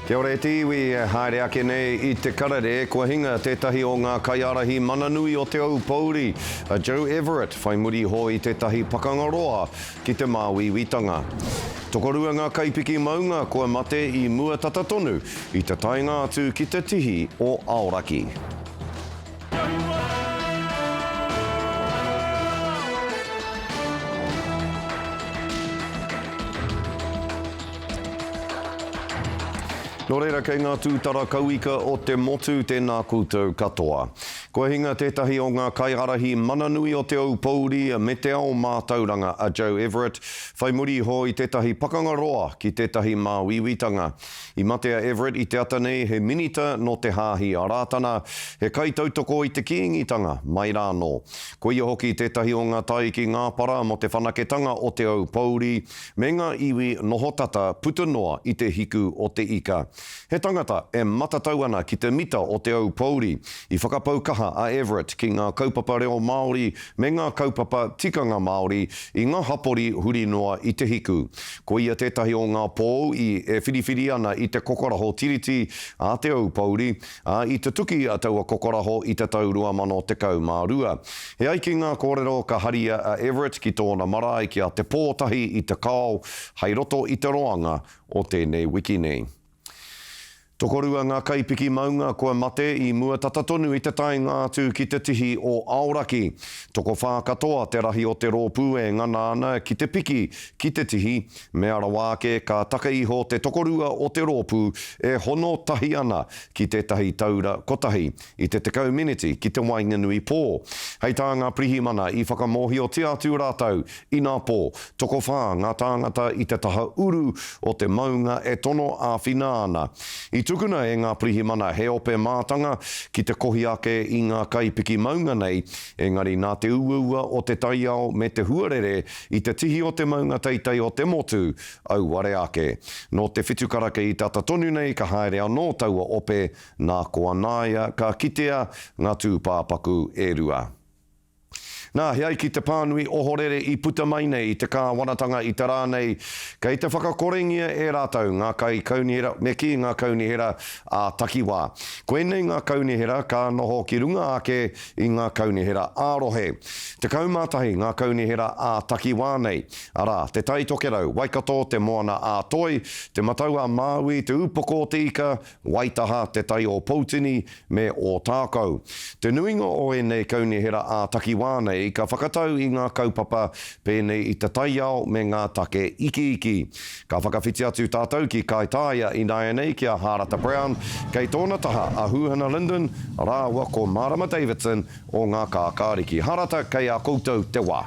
Kia ora te iwi, haere ake nei I te Karere, kua hinga tētahi o ngā kaiarahi mananui o te Aupōuri. Joe Everitt, whai muri hoi tētahi pakangaroa ki te māwiwitanga. Tokorua ngā kaipiki maunga kua mate I mua tatatonu I te tainga atu ki te tihi o Aoraki. Nō reira kei ngā tūtara kauika o te motu tēnā koutou katoa. Kua hinga tētahi o ngā kaiarahi mananui o te Aupōuri me te ao mātauranga a Joe Everitt, whai muri hoi tētahi pakangaroa ki tētahi māwiwitanga. I matea Everitt I te atanei he minita no te hāhi a rātana, he kaitautoko I te kiingitanga mai rāno. Ko ia hoki tētahi o ngā tai ki ngā para mo te whanaketanga o te Aupōuri, me ngā iwi nohotata putanoa I te hiku o te ika. He tangata e matatau ana ki te mita o te Aupōuri I whakapaukaha a Everitt ki ngā kaupapa reo Māori me ngā kaupapa tikanga Māori I ngā hapori huri noa I te hiku. Ko ia tētahi o ngā pō e whiriwhiri ana I te kokoraho tiriti a te Aupōuri I te tuki a taua kokoraho I te tau 2012. He ai ki ngā kōrero ka haria a Everitt ki tōna marae ki a te pōtahi I te kao, hei roto I te roanga o tēnei wiki nei. Tokorua ngā kaipiki maunga kua mate I mua tatatonu I te tainga atu ki te tihi o Aoraki. Toko whākatoa te rahi o te rōpū e ngana ana ki te piki ki te tihi, me ara wāke ka taka iho te tokorua o te rōpū e hono tahi ana ki te tahi taura kotahi I te tekau miniti ki te wainganui pō. Hei tā ngā prihi mana I whakamohi o te atu rātau I ngā pō. Toko whā ngā tāngata I te taha uru o te maunga e tono āwhina ana. I tukuna e ngā prihi mana he ope mātanga ki te kohi ake I ngā kaipiki maunga nei, engari nā te uaua o te taiao me te huarere I te tihi o te maunga teitei o te motu au ware ake. No te whitukarake I tatatonu nei ka haere anō taua ope nā koa nāia ka kitea ngā tūpāpaku e rua. Nā, hei ki te pānui o Huarere I puta mai nei I te kāwanatanga I te rānei, kei te whakakorengia e rātau ngā kai kaunihera, me ki ngā kaunihera a takiwā. Koe nei ngā kaunihera ka noho ki runga ake I ngā kaunihera ārohe. Te kaumātahi ngā kaunihera a takiwā nei. Arā, te tai tokerau, Waikato, te moana a toi, te matau a Māui, te upoko te ika, Waitaha, te tai o Pautini, me o tākau. Te nuinga o e nei kaunihera a takiwā nei, ka whakatau I ngā kaupapa pēnei I te taiao me ngā take iki. Ka whakawhiti atu tātou ki kai tāia I Anei ki a Harata Brown, kei tōna taha a Huhana Linden, rāua ko Marama Davidson o ngā kākāriki. Harata kei a koutou te wā.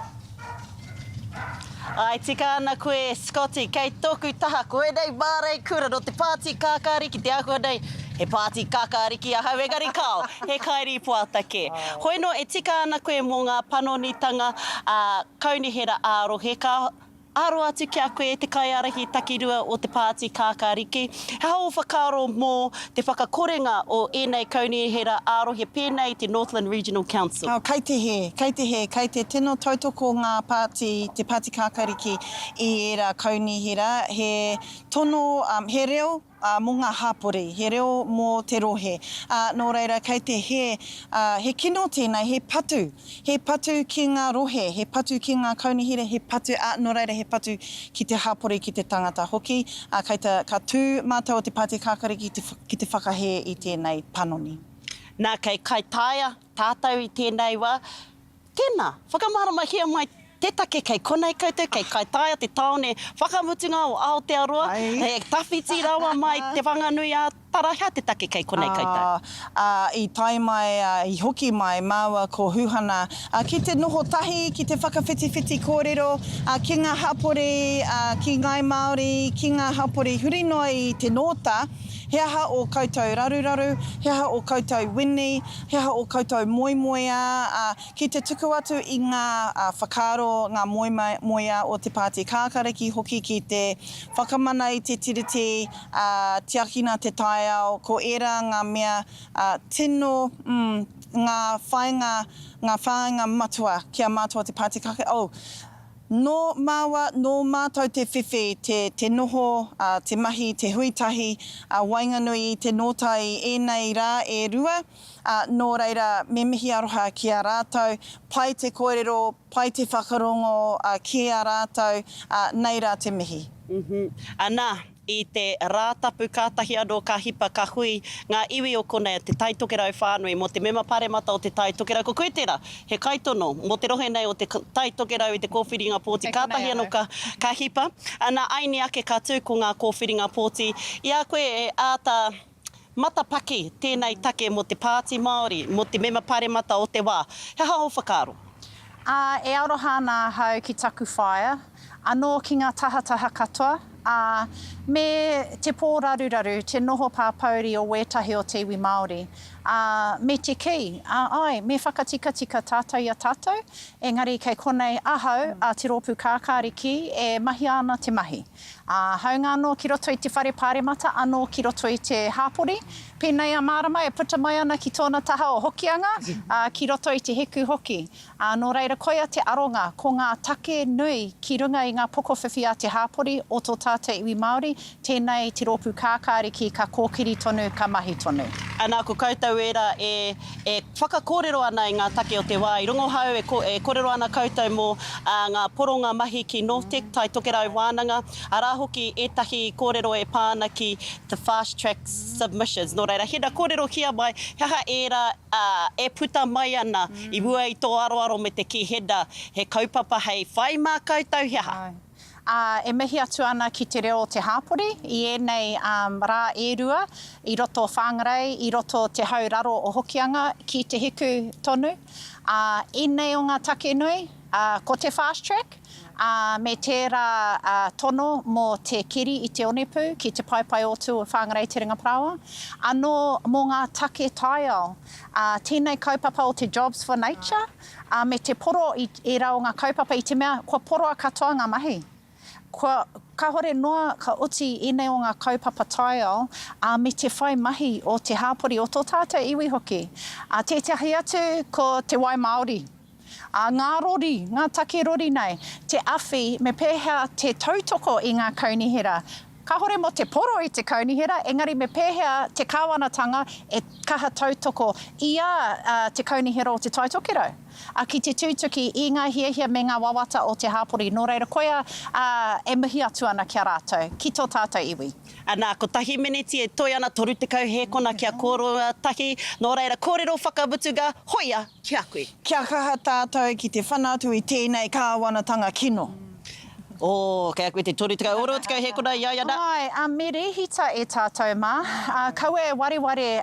Ai, tika ana koe, Scotty, kei tōku taha, koe nei mārei kura no te pāti kākāriki, te ako nei, he pāti kākāriki a hauengari kao, he kairi puatake. Hoi no e tika ana koe mō ngā panonitanga kaunihera ārohe, ka aro atu ki a koe te kaiarahi takirua o te pāti kākāriki. He hau whakaro mō te whakakorenga o ēnei kaunihera ārohe pēnei te Northland Regional Council. Kei te tino tautoko ngā pāti, te pāti kākāriki I era kaunihera, he tono, he reo, mō ngā hapori, he reo mō te rohe. Nō reira, kei te he kino tēnei, he patu ki ngā rohe, he patu ki ngā kaunihera, he patu, nō reira, he patu ki te hapori ki te tangata hoki, ka tū mātou o te pāti kākāriki ki te whakahe I tēnei panoni. Nā kei tāia, tātou I tēnei wā, tēnā, whakamarama hia mai te take kei konei koutou, kei tāia te taone whakamutunga o Aotearoa, he tawhiti rawa mai te whanganui a tarahea te take kei konei koutou. I tai mai, I hoki mai, māua ko Huhana, ki te noho tahi, ki te whakawhiti kōrero, ki ngā hapori, ki ngai Māori, ki ngā hapori huri noa I te nota, he aha o koutou raruraru, he aha o koutou wini, he aha o koutou moimoia, ki te tuku atu I ngā whakaro, ngā moimoia o te pāti kākāriki, hoki ki te whakamana I te tiriti, te akina te taiao, ko era ngā mea tino, ngā whāinga matua, kia mātua te pāti kākāriki. No māua, no mātou te whiwhi, te noho, te mahi, te huitahi, wainganui, te nōtai enei rā e rua. Nō reira, me mihi aroha ki a rātou, pai te kōrero, pai te whakarongo ki a rātou, nei rā te mihi. Anā, i te rātapu kātahi anō ka hipa ka hui, ngā iwi o konei te taitokerau whānui, mo te mema paremata o te taitokerau. Ko koe tērā, he kaitono, mo te rohe nei o te taitokerau i te kōwhiringa pōti, kātahi anō ka hipa. Anā, aini ake ka tū ko ngā kōwhiringa pōti, i a koe e āta Matapae, tēnei take mo te Pāti Māori, mo te mema paremata o te wā. He hao whakaaro? E aroha nā hau ki taku whaia, anō ki ngā tahataha katoa, me te pō raruraru, te noho Aupōuri o wētahi o te iwi Māori. Me te ki, me whakatika tātou i a tātou, engari kei konei ahau a te rōpū kākāriki e mahi ana te mahi. Haunga anō ki roto i te whare pāremata, anō ki roto i te hāpori, pēnei a mārama e puta mai ana ki tōna taha o hokianga, ki roto i te heku hoki. Nō reira koia te aronga, ko ngā take nui ki runga i ngā poko whiwhi a te hāpori o tō tātou iwi Māori, tēnei te rōpū kākāriki ka kōkiri tonu, ka mahi tonu. Anā, ko koutou era e whakakōrero ana i ngā take o te wā. I rongo hau e kōrero ana koutou mō ngā poronga mahi ki Northtek, tai tokerau wānanga. Arā hoki etahi kōrero e pāna ki the fast track submissions. Nō reira, hera kōrero kia mai, hea era e puta mai ana i mua i tō aroaro me te ki heda. He kaupapa hei whai mā koutou hea. E mihi atu ana ki te reo o te hāpori, i enei rā e rua, i roto whāngarei, i roto te hauraro o hokianga ki te hiku tonu. Enei o ngā take nui, ko te fast track, me tērā tono mō te kiri i te onepu, ki te paipai o tū o whāngarei te ringa prawa. Anō mō ngā take taiao, tēnei kaupapa o te Jobs for Nature, me te poro i rau ngā kaupapa i te mea, kua poro a katoa ngā mahi. Ka hore noa ka uti ine o ngā kaupapa taiao me te whai mahi o te hāpori o tō tātou iwi hoki. Tētahi atu ko te wai Māori. Ngā rori, ngā take rori nei, te awhi me pēhea te tautoko i ngā kaunihera. Ka hore mo te poro i te kaunihera, engari me pēhea te kāwanatanga e kaha tautoko i te kaunihera o te taitokerau. Ki te tūtuki i ngā hiahia me ngā wawata o te hāpori, nō reira koia e mihi atu ana kia rātou, ki tō tātou iwi. Anā, ko tahi miniti e toi ana toru te kau he kona kia kōroa tahi, nō reira kōrero whakamutunga, hoia, kia koe. Kia kaha tātou ki te whanatu i tēnei kāwanatanga kino. Kei koe te toru te kau oro, te kau he kona iaiana. Me rehita e tātou mā, kaua e wareware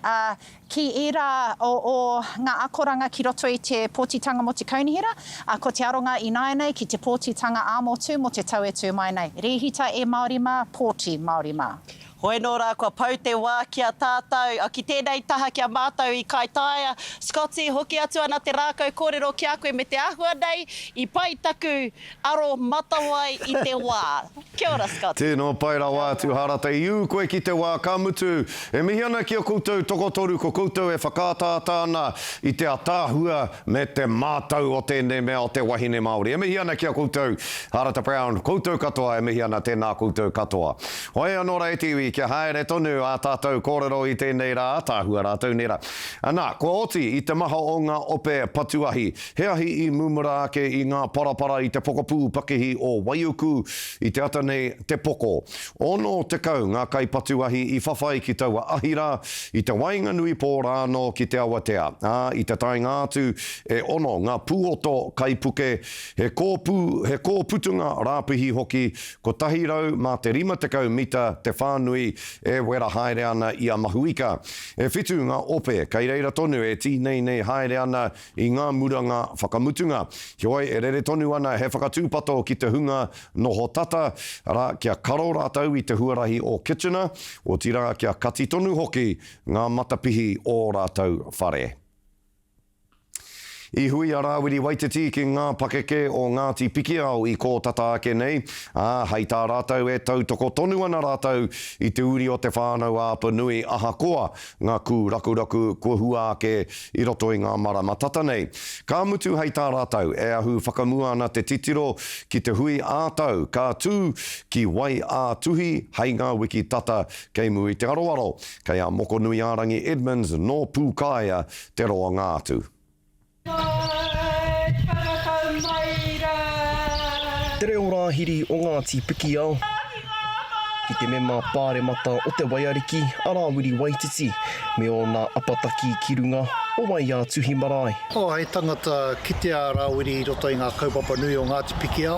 ki era o ngā akoranga ki roto i te pōtitanga mo te kaunihera, ko te aronga i nāianei ki te pōtitanga āmotu mo te tau e tū mai nei. Rehita e Māori mā, pōti Māori mā. Hoi nō rā, kua pau te wā kia tātou, ki tēnei taha kia mātou i Kaitaia. Scotty, hoki atu ana te rākau kōrero kia koe me te ahua nei, i pai taku aro matawai i te wā. Kia ora, Scotty. Tēnō pai rā wā tu harata i u koe ki te wā ka mutu. E mihi ana ki a koutou tokotoru, ko koutou e whakātātā ana i te atāhua me te mātau o tēnei mea o te wahine Māori. E mihi ana ki a koutou Harata Brown, koutou katoa, e mihi ana tēnā koutou katoa. Hoi anō rā e tiwi, kia haere tonu a tātou kōrero i tēnei rā, tāhua rātou nera. Anā, ko oti i te maha o ngā ope patuahi, he ahi i mumura ake i ngā parapara i te pokopū pakehi o Waiuku i te ata nei te poko. Ono te kau ngā kai patuahi i whawhai ki taua ahira, i te wainga nui pōra no ki te awatea. I te tai ngātu e ono ngā pūoto kai puke, he kōputunga rāpihi hoki, ko tahirau mā te 50 mita te whānui e wera haere ana i a mahuika. E whitu ngā ope, kei reira tonu e tīnei nei haere ana i ngā muranga whakamutunga. Hioi e rere tonu ana he whakatūpato ki te hunga noho tata, rā kia karo rātau i te huarahi o Kitchener, o tira kia kati tonu hoki ngā matapihi o rātau whare. I hui a Rawiri Waititi ki ngā pakeke o Ngāti Pikiao i kō tata ake nei. Hei tā rātou e tautoko tonu ana rātou i te uri o te whānau Aupōuri ahakoa ngā kū rakuraku kua hua ake i roto i ngā mara matata nei. Ka mutu hei tā rātou e ahu whakamua ana te titiro ki te hui ātau ka tū ki wai ātuhi hei ngā wiki tata kei mui te aroaro. Kei a moko nui ārangi Edmonds no Pūkaia te roa ngātu. Te reo rāhiri o Ngāti Pikiao. Ki te mema pāremata o te waiariki a Rawiri Waititi me o nā apataki ki runga o wai a tuhi marae. Hei tangata kite a Rawiri i roto i ngā kaupapa nui o Ngāti Pikiao.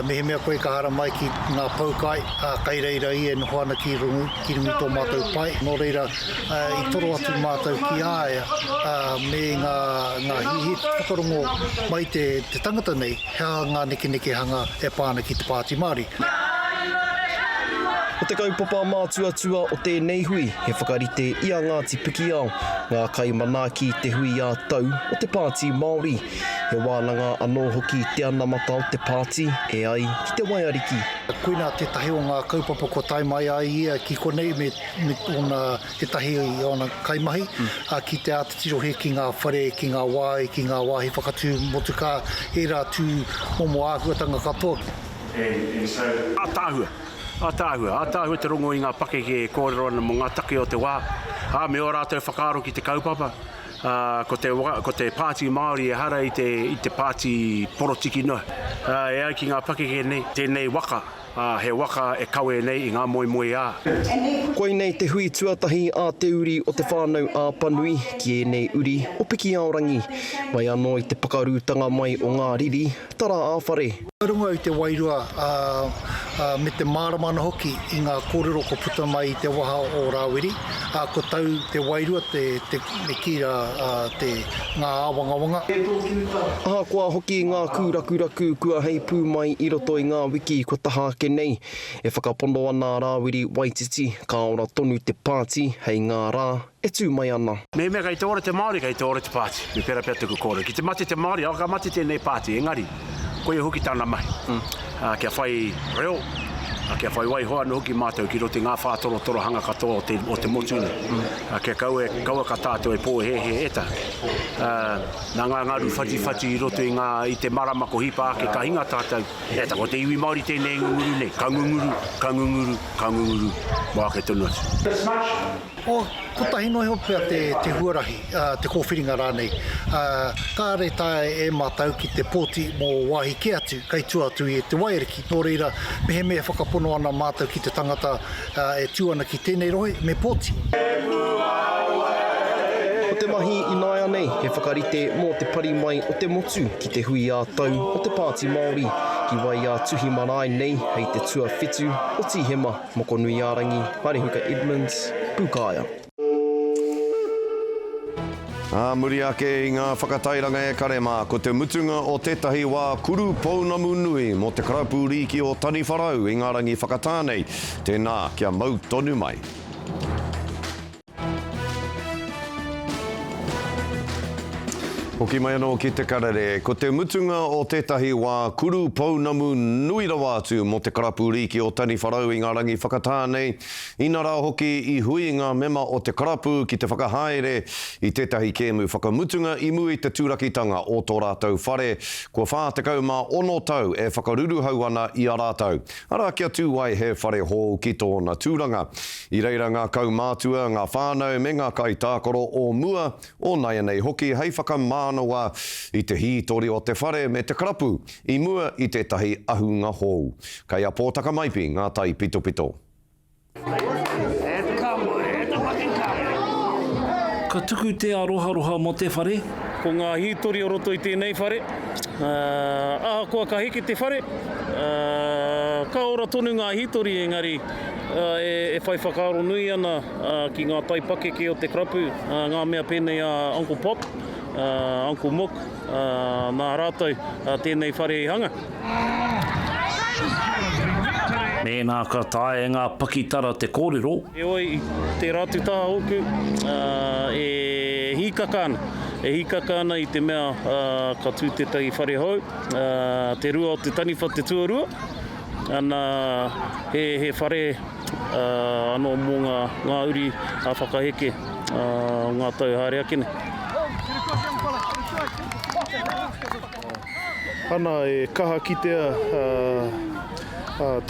Mehe mea koe ka hara mai ki ngā paukai, kai reira i e nohoana ki rungu tō mātou pai. Nō reira i toro atu mātou ki āea me ngā hihi whakarongo mai te tangata nei, hea ngā neke hanga e pāna ki te pāti Māori. O te kaupapa mātua o tēnei hui, he whakarite i a Ngāti Pikiao, ngā kai manaaki te hui a tau o te pāti Māori. He wānanga anō hoki te anamata o te pāti, e ai ki te waiariki. Koina te tahi o ngā kaupapa ko tai mai ai ia ki konei me ona te tahi i ona kaimahi, ki te atatiro he ki ngā whare, ki ngā wai, ki ngā wāhi whakatū motuka, e rā tū momo āhuatanga katoa. Ātāhua te rongo i ngā pakeke e kōrero ana mo ngā take o te wā. Me o rātou whakaaro ki te kaupapa. Ko te pāti Māori e hara i te pāti porotiki noa. E ai ki ngā pakeke nei, tēnei waka. He waka e kawe nei i ngā moe ā. Koe nei te hui tuatahi a te uri o te whānau a Panui ki e nei uri o Pikiao rangi. Mai anō i te pakarūtanga mai o ngā riri, tara āwhare. Runga i te wairua me te māramana hoki i ngā kōrero ko puta mai i te waha o Rawiri. Ko tau te wairua me kira ngā awangawanga. Ahakoa hoki ngā kūrakuraku kua hei pū mai i roto i ngā wiki ko taha ake nei. E whakapono ana Rawiri Waititi, ka ora tonu te pāti hei ngā rā e tū mai ana. Me kai te ora te Māori, kai te ora te pāti. Me pera pia tuku kōrero. Ki te mate te Māori, au ka mate tēnei pāti, engari. Koe hoki tāna mai. Kia whai reo, kia whai wai hoa no hoki mātou ki rote ngā whātoro hanga katoa o te motune. Kia kaua ka tātou e pō he eta. Nā ngā ngaru whati i roto i te maramako hipa ake ka hinga tātou. Eta ko te iwi Māori tēnei ngunguru nei. Ka ngunguru. Mā ke tonu atu. Ko tahi noi hopea te huarahi, te kōwhiringa rānei. Kāre tae e mātau ki te pōti mō wāhi ke atu, kai tuatu i te waiariki. Nō reira, mehe mea whakapono ana mātau ki te tangata e tūana ki tēnei rohe, me pōti. O te mahi i nai anei, he whakarite mō te pari mai o te motu ki te hui a tau o te pāti Māori. Ki wai a tuhi marae nei, hei te tua whitu o Tihema, moko nui ārangi, Harehuka Edmonds, Pūkaia. Muri ake i ngā whakatairanga e karema, ko te mutunga o tētahi wā kuru pounamu nui mo te clubrooms o Taniwharau i ngā rangi whakatānei, tēnā kia mau tonu mai. Hoki mai anō ki te Karere, ko te mutunga o tētahi wā kuru pounamu nui rawa atu mo te clubrooms o Taniwharau i ngā rangi whakatānei. Ina rā hoki i hui ngā mema o te karapu ki te whakahaere i tētahi kēmu whakamutunga i mui te tūrakitanga o tō rātou whare. Kua whātekau mā ono tau e whakaruruhau ana i a rātou. Ara kia tūwai he whare hou ki tōna tūranga. I reira ngā kaumātua, ngā whānau me ngā kai tākoro o mua o nai anei hoki hei whakamānoa i te hītori o te whare me te karapu i mua i tētahi ahunga hou. Kei a pōtaka maipi ngā tai pito. Ka tuku te aroha mo te whare. Ko ngā hītori o roto i tēnei whare. Ahakoa ka heke te whare. Ka ora tonu ngā hītori engari e whai whakaaro nui ana ki ngā tai pakeke o te karapu. Ngā mea pēnei a Uncle Pop, Uncle Mook, nā rātou tēnei whare i hanga. Nēnā ka tae ngā pakitara te kōrero. E oi, te rātu taha hoku, e hikakana. e hikaka ana I te mea ka tū tētahi whare hau, te rua o te taniwha te tuarua, ana he whare anō mō ngā uri a whakaheke ngā tau haere akene. Ana e kaha kitea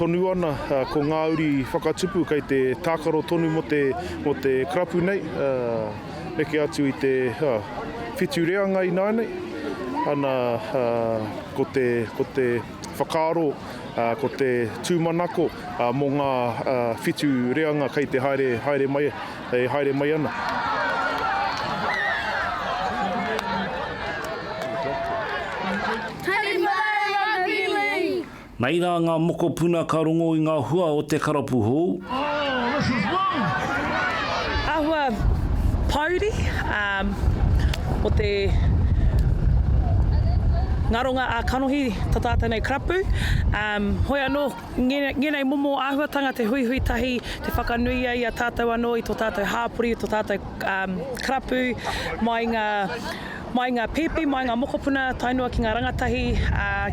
tonu ana ko ngā uri whakatupu kei te tākaro tonu mo te krapu nei, reke atu I te whitu reanga I nānei, ana ko te whakaaro, ko te tūmanako mō ngā whitu reanga kei te haere mai ana. Nei rā ngā moko puna ka rongo I ngā hua o te karapu hou. Ahua Pauri, o te ngaronga a kanohi ta tātai nei krapu. Hoi anō, ngenei momo āhuatanga te hui tahi, te whakanui ai a tātou anō I tō tātou hāpuri, I tō tātou krapu, mai ngā pepe, mai ngā mokopuna, tainua ki ngā rangatahi,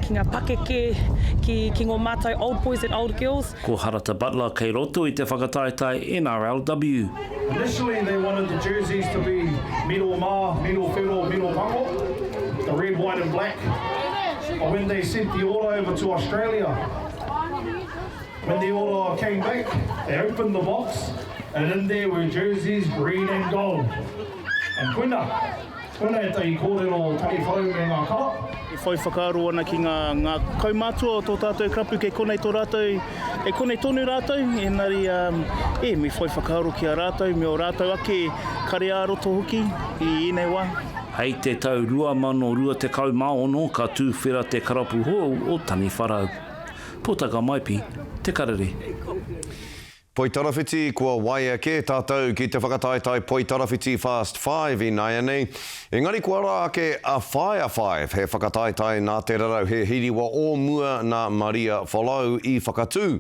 ki ngā pakeke, ki ngō mātou old boys and old girls. Ko Harata Butler kei roto I te whakataetai NRLW. Initially they wanted the jerseys to be miro mā, miro whiro, miro mango, the red, white and black. But when they sent the order over to Australia, when the order came back, they opened the box and in there were jerseys green and gold. And Koina e tai kōrero Taniwharau me ngā kara. E whai whakaaro ana ki ngā kaumātua o tō tātou krapu kei konei tō rātou, e konei tonu rātou, engari me whai whakaaro ki a rātou, me o rātou ake kare āroto hoki I ēnei wā. Hei te tau 2020 maono ka tūwhera te karapu hou o Taniwharau. Pōtaka maipi, te karere. Poitarawhiti kua waiake tātou ki te whakataetai Poitarawhiti Fast 5 I Anei. Engari kua rā ake a Fire 5 he whakataetai nā te rarau he hiriwa o mua nā Maria Whalau I whakatū.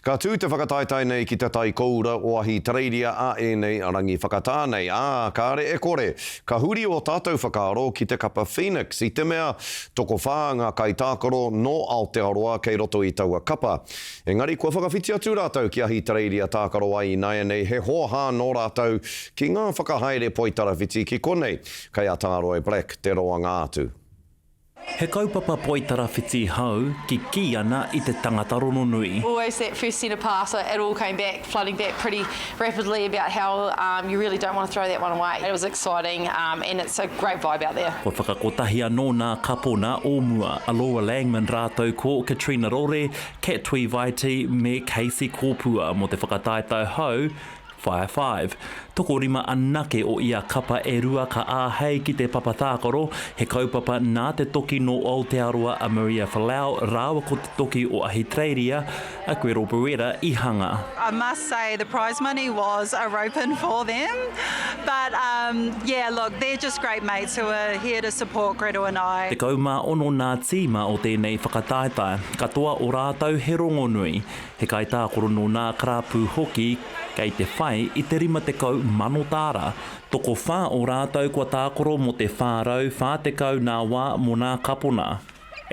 Ka tū te whakataetai nei ki te tai koura o ahi tareiria a enei arangi whakatānei. Kāre e kore, ka huri o tātou whakaaro ki te kapa Phoenix I te mea toko whāanga kai tākaro no Aotearoa kei roto I taua kapa. Engari kua whakawhiti atu rātou ki ahi tareiria tākaro ai nei he hoha no rātou ki ngā whakahaere Poitarawhiti ki konei kei a Tāroe Black te roa ngā atu. He kaupapa Poitarawhiti hau ki ana I te tangata rono nui. Always that first centre pass, it all came back, flooding back pretty rapidly about how you really don't want to throw that one away. It was exciting and it's a great vibe out there. Ko whakakotahi anō nā kapona o mua, Aloha Langman rātou ko Katrina Rore, Kat Tui Vaiti me Casey Kōpua mo te whakataetai hau, Fire 5. Toko rima anake o ia kapa e rua ka āhei ki te papatākaro, he kaupapa nā te toki no Aotearoa a Maria Whalau, rāua ko te toki o ahi treiria, a koe roperera I hanga. I must say the prize money was a rope-in for them, but yeah, look, they're just great mates who are here to support Gretel and I. Te kaumā ono nā tīma o tēnei whakataetai, katoa o rātou he rongo nui, he kai tākoro no nā karapu hoki, kei te whai I te rima te kau mataara. Toko whā o rātou kua tākoro mo te whārau whātekau nā wā mo nā kapona.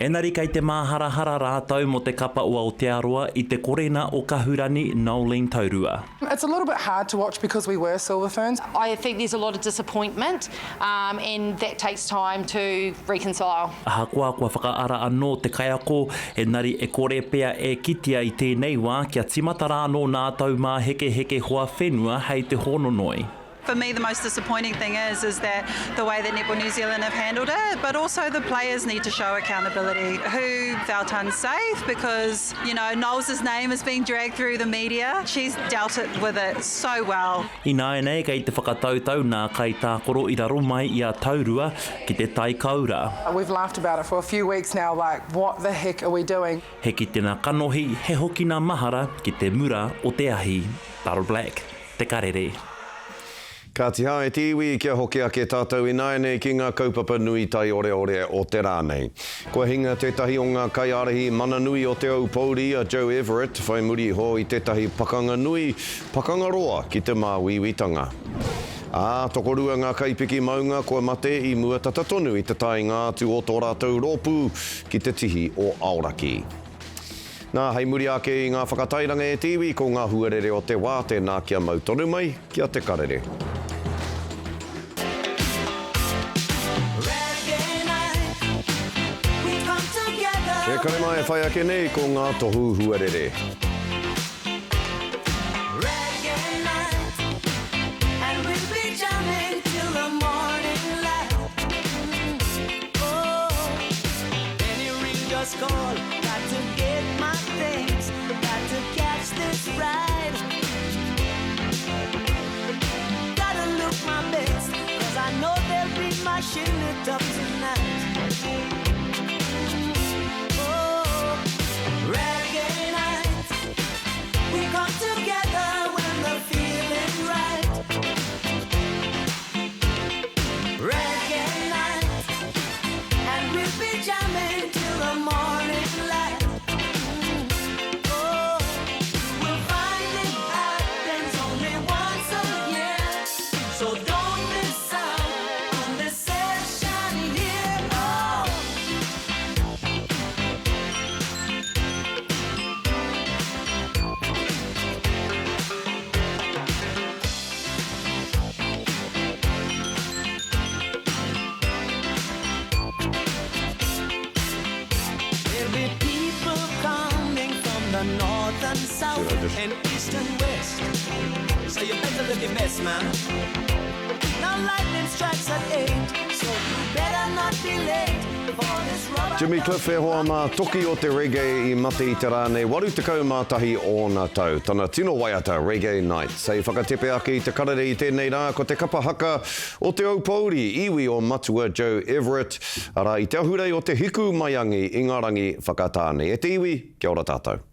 Enari kei te māharahara rātou mo te kapa o Aotearoa I te korena o kahurani Nolene Taurua. It's a little bit hard to watch because we were silver ferns. I think there's a lot of disappointment and that takes time to reconcile. Aha kua whakaara anō te kaiako, enari e kore pea e kitia I tēnei wā kia timatara anō nātou mā heke hoa whenua hei te hononoi. For me, the most disappointing thing is that the way that Netball New Zealand have handled it, but also the players need to show accountability. Who felt unsafe because, you know, Knowles' name is being dragged through the media. She's dealt it with it so well. I nāenei kei te whakatautau nā kai tākoro I raro mai I a taurua ki te tai kaura. We've laughed about it for a few weeks now, like, what the heck are we doing? He ki tēnā kanohi, he hoki nā mahara ki te mura o te ahi. Taro Black, te karere. Ka te hae tiwi kia hoki ake tātou I nāenei ki ngā kaupapa nui tai ore o te rānei. Kua hinga tētahi o ngā kaiarahi mana nui o te Aupōuri a Joe Everitt, whai muri ho I tētahi pakanga nui, pakanga roa ki te māwiwitanga. Tokorua ngā kaipiki maunga kua mate I mua tatatonu I te tainga atu o tō rātou rōpū ki te tihi o Aoraki. Nā hei muri ake I ngā whakatairanga e tiwi ko ngā huarere o te wā tēnā kia mau tonu mai kia te karere. E kare mai e whai ake nei ko ngā tohu huarere. Call, got to get my things, got to catch this ride. Gotta look my best, cause I know they'll be mashing it up tonight. Oh, reggae night, we come together when the feeling's right. Reggae night, and we'll be jamming till the morning light. Oh, you will find it happens only once a year, so don't miss out on this session here. Oh. There'll be people coming from the north and south and east and west, so you better look your best, man. Now lightning strikes at 8, so you better not be late for this rubber. Jimmy Cliff e hoa mā toki o te reggae I mate I te rānei waru tekau mātahi o nā tau. Tana tino waiata Reggae Night. Sei whakatepe ake I te karere I tēnei rā ko te kapa haka o te Aupōuri, iwi o matua Joe Everitt. Ara I te ahurei o te hiku maiangi I ngā rangi whakatāne. E te iwi, kia ora tātou.